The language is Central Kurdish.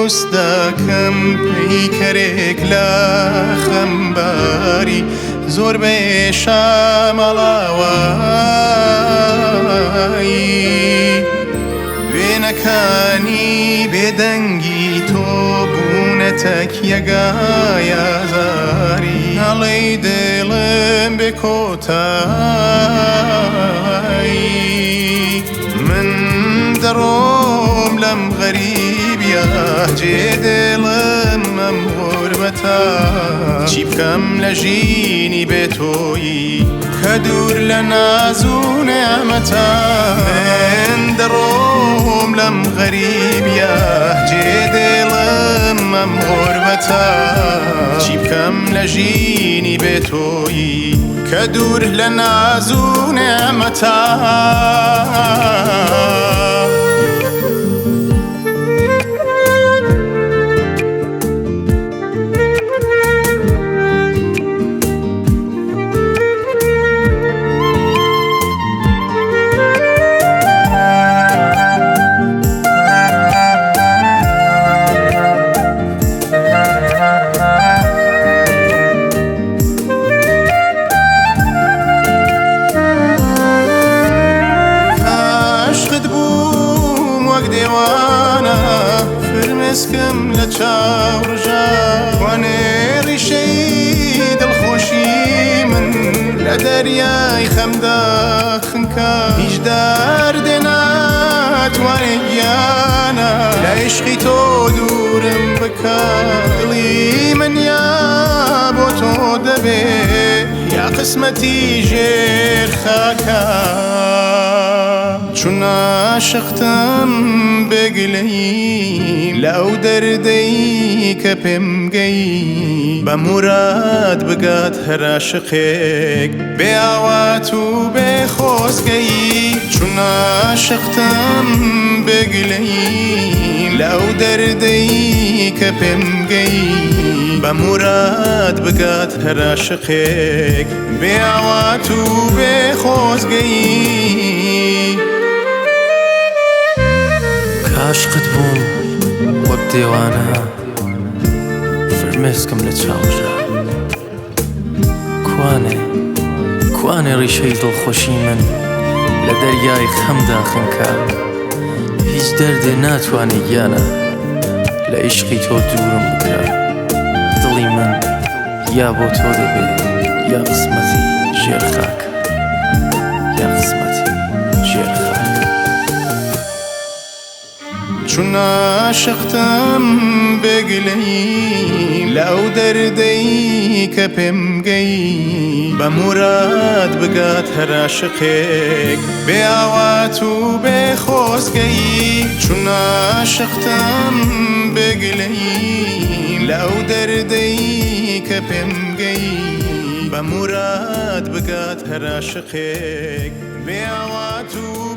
دروست دەکەم پەیکەرێک لە خەمباری زۆر بێشە مەڵاوایی وێنەکانی بێدەنگی تۆ بوونەتە یەگایە زاری هەڵەی دڵم بێ کۆتایی من دەڕۆم لەم غەریبیە جێ دڵم ئەم غوربەتە چی بکەم لە ژینی بێتۆیی کە دوور لە ناز و نێمەتە من دەڕۆم لەم غەریبیە جێ دڵم ئەم غوربەتە چی بکەم لە ژینی بێتۆیی کە دوور لە ناز و نێمەتە فرمێسکم لە چاوڕژە وانێ ڕیشەی دڵخۆشی من لە دەریای خەمدا خنکە هیچ دەردێ ناتوانێ گیانە لە عیشقی تۆ دوورم بکە دڵی من یا بۆ تۆ دەبێ یا قسمەتی ژێر خاکە چون عاشقتم بێگلەی لەو دەردەی کە پێم گەی بە موراد بگات هەر عاشقێک بێ ئاوات و بێ خۆزگەی چون عاشقتم بێگلەی لەو دەردەی کە پێم گەی بە موراد بگات هەر عاشقێک بێ ئاوات و بێ خۆزگەی عاشقت بووم وەک دێوانە فرمێسکم لە چاوژە کوانێ ڕیشەی دڵخۆشی من لە دەریای خەمدا خنکە هیچ دەردێ ناتوانێ گیانە لە عیشقی تۆ دوورم بکە دڵی من یا بۆ تۆ دەبێت یا قسمەتی ژێر خاک یا قسمەتی ژێر خاک چون عاشقتم بێگلەی لەو دەردەی کە پێم گەی بە موراد بگات هەر عاشقێک بێ ئاوات و بێ خۆزگەی چون عاشقتم بێگلەی لەو دەردەی کە پێم گەی بە موراد بگات هەر عاشقێک بێ ئاوات و